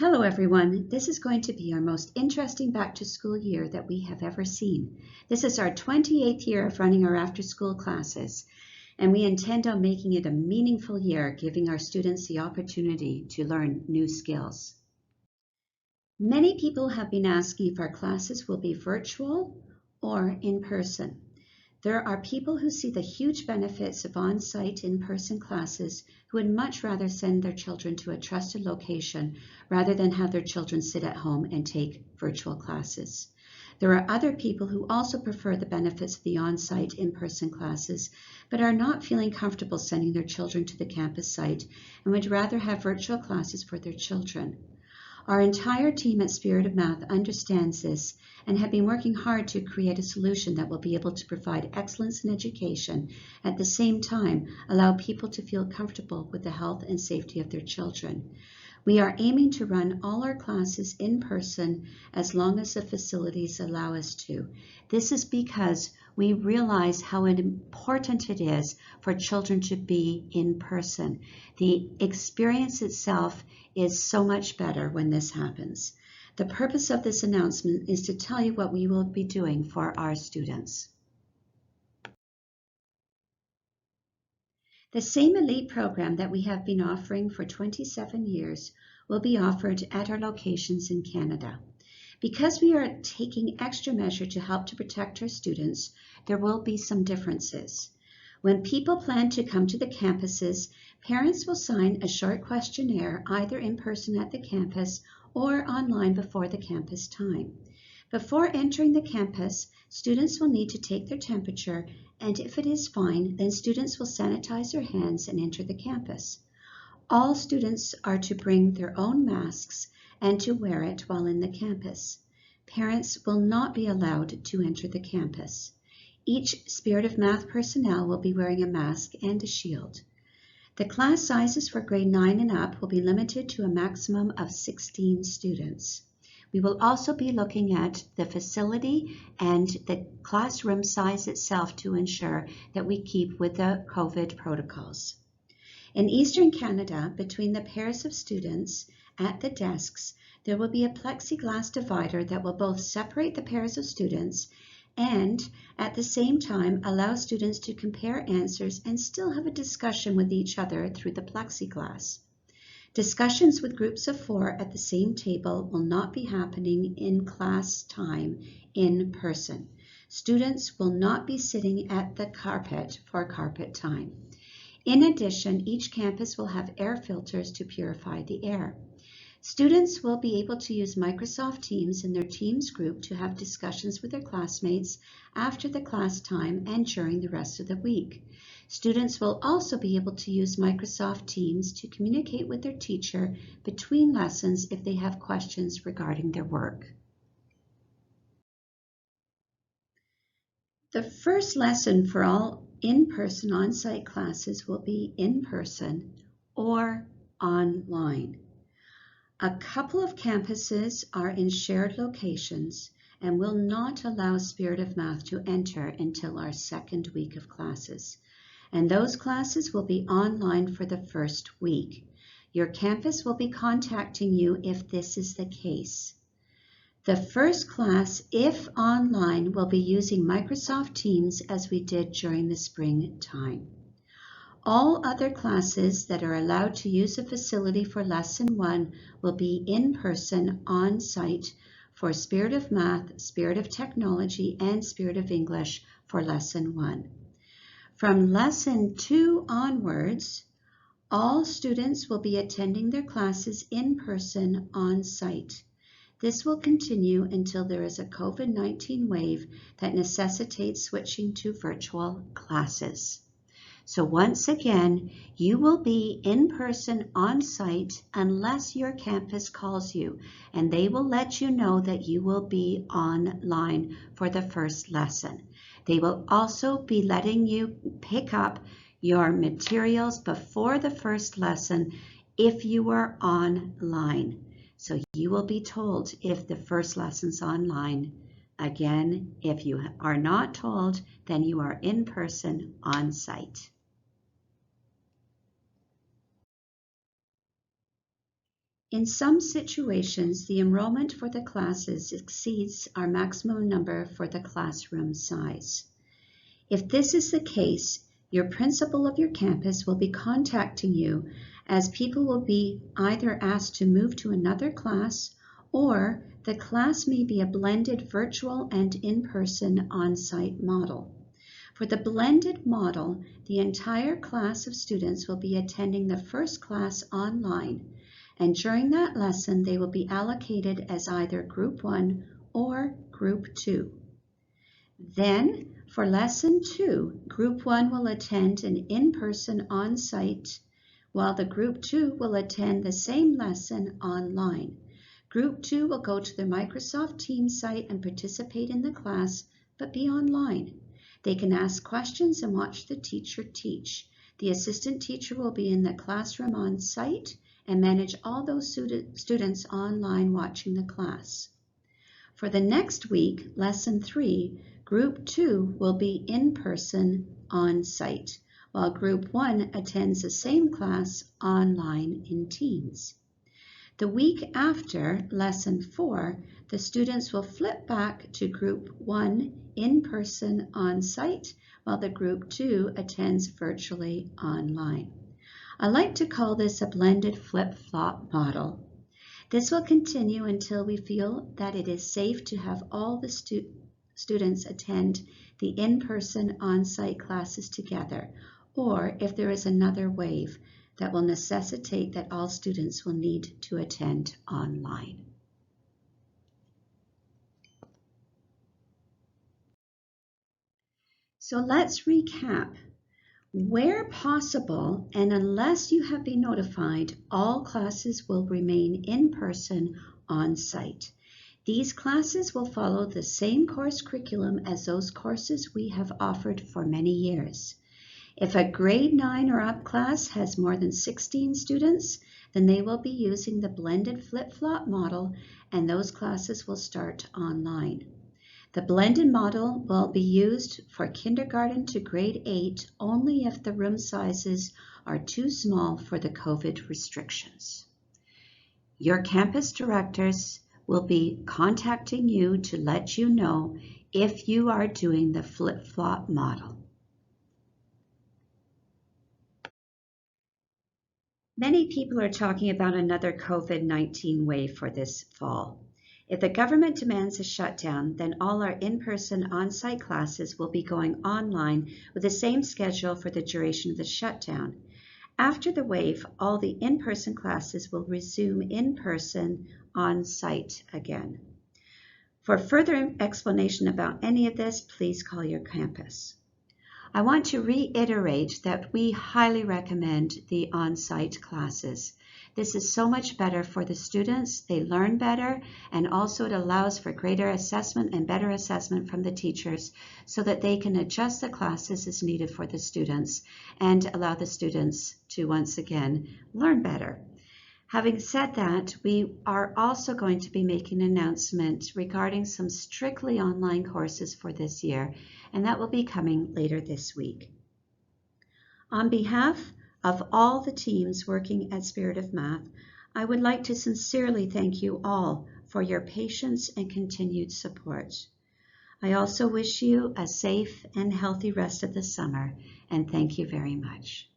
Hello everyone, this is going to be our most interesting back to school year that we have ever seen. This is our 28th year of running our after school classes, and we intend on making it a meaningful year, giving our students the opportunity to learn new skills. Many people have been asking if our classes will be virtual or in person. There are people who see the huge benefits of on-site in-person classes who would much rather send their children to a trusted location rather than have their children sit at home and take virtual classes. There are other people who also prefer the benefits of the on-site in-person classes but are not feeling comfortable sending their children to the campus site and would rather have virtual classes for their children. Our entire team at Spirit of Math understands this and have been working hard to create a solution that will be able to provide excellence in education, at the same time allow people to feel comfortable with the health and safety of their children. We are aiming to run all our classes in person as long as the facilities allow us to. This is because we realize how important it is for children to be in person. The experience itself is so much better when this happens. The purpose of this announcement is to tell you what we will be doing for our students. The same elite program that we have been offering for 27 years will be offered at our locations in Canada. Because we are taking extra measure to help to protect our students, there will be some differences. When people plan to come to the campuses, parents will sign a short questionnaire either in person at the campus or online before the campus time. Before entering the campus, students will need to take their temperature, and if it is fine, then students will sanitize their hands and enter the campus. All students are to bring their own masks and to wear it while in the campus. Parents will not be allowed to enter the campus. Each Spirit of Math personnel will be wearing a mask and a shield. The class sizes for grade 9 and up will be limited to a maximum of 16 students. We will also be looking at the facility and the classroom size itself to ensure that we keep with the COVID protocols. In Eastern Canada, between the pairs of students at the desks, there will be a plexiglass divider that will both separate the pairs of students and at the same time allow students to compare answers and still have a discussion with each other through the plexiglass. Discussions with groups of 4 at the same table will not be happening in class time in person. Students will not be sitting at the carpet for carpet time. In addition, each campus will have air filters to purify the air. Students will be able to use Microsoft Teams in their Teams group to have discussions with their classmates after the class time and during the rest of the week. Students will also be able to use Microsoft Teams to communicate with their teacher between lessons if they have questions regarding their work. The first lesson for all in-person on-site classes will be in person or online. A couple of campuses are in shared locations and will not allow Spirit of Math to enter until our second week of classes. And those classes will be online for the first week. Your campus will be contacting you if this is the case. The first class, if online, will be using Microsoft Teams as we did during the spring time. All other classes that are allowed to use a facility for Lesson 1 will be in person on site for Spirit of Math, Spirit of Technology, and Spirit of English for Lesson 1. From Lesson 2 onwards, all students will be attending their classes in person on site. This will continue until there is a COVID-19 wave that necessitates switching to virtual classes. So once again, you will be in person on site unless your campus calls you, and they will let you know that you will be online for the first lesson. They will also be letting you pick up your materials before the first lesson if you are online. So you will be told if the first lesson's online. Again, if you are not told, then you are in person on site. In some situations, the enrollment for the classes exceeds our maximum number for the classroom size. If this is the case, your principal of your campus will be contacting you, as people will be either asked to move to another class, or the class may be a blended virtual and in-person on-site model. For the blended model, the entire class of students will be attending the first class online, and during that lesson they will be allocated as either Group 1 or Group 2. Then, for Lesson 2, Group 1 will attend an in-person on-site, while the Group 2 will attend the same lesson online. Group 2 will go to the Microsoft Teams site and participate in the class, but be online. They can ask questions and watch the teacher teach. The assistant teacher will be in the classroom on site and manage all those students online watching the class. For the next week, Lesson 3, Group 2 will be in person on site, while Group 1 attends the same class online in Teams. The week after Lesson 4, the students will flip back to Group 1 in person on site, while the Group 2 attends virtually online. I like to call this a blended flip-flop model. This will continue until we feel that it is safe to have all the students attend the in-person on-site classes together, or if there is another wave that will necessitate that all students will need to attend online. So let's recap. Where possible, and unless you have been notified, all classes will remain in person on site. These classes will follow the same course curriculum as those courses we have offered for many years. If a grade 9 or up class has more than 16 students, then they will be using the blended flip-flop model, and those classes will start online. The blended model will be used for kindergarten to grade 8 only if the room sizes are too small for the COVID restrictions. Your campus directors will be contacting you to let you know if you are doing the flip-flop model. Many people are talking about another COVID-19 wave for this fall. If the government demands a shutdown, then all our in-person on-site classes will be going online with the same schedule for the duration of the shutdown. After the wave, all the in-person classes will resume in-person on-site again. For further explanation about any of this, please call your campus. I want to reiterate that we highly recommend the on-site classes. This is so much better for the students, they learn better, and also it allows for greater assessment and better assessment from the teachers so that they can adjust the classes as needed for the students and allow the students to once again learn better. Having said that, we are also going to be making an announcement regarding some strictly online courses for this year, and that will be coming later this week. On behalf of all the teams working at Spirit of Math, I would like to sincerely thank you all for your patience and continued support. I also wish you a safe and healthy rest of the summer, and thank you very much.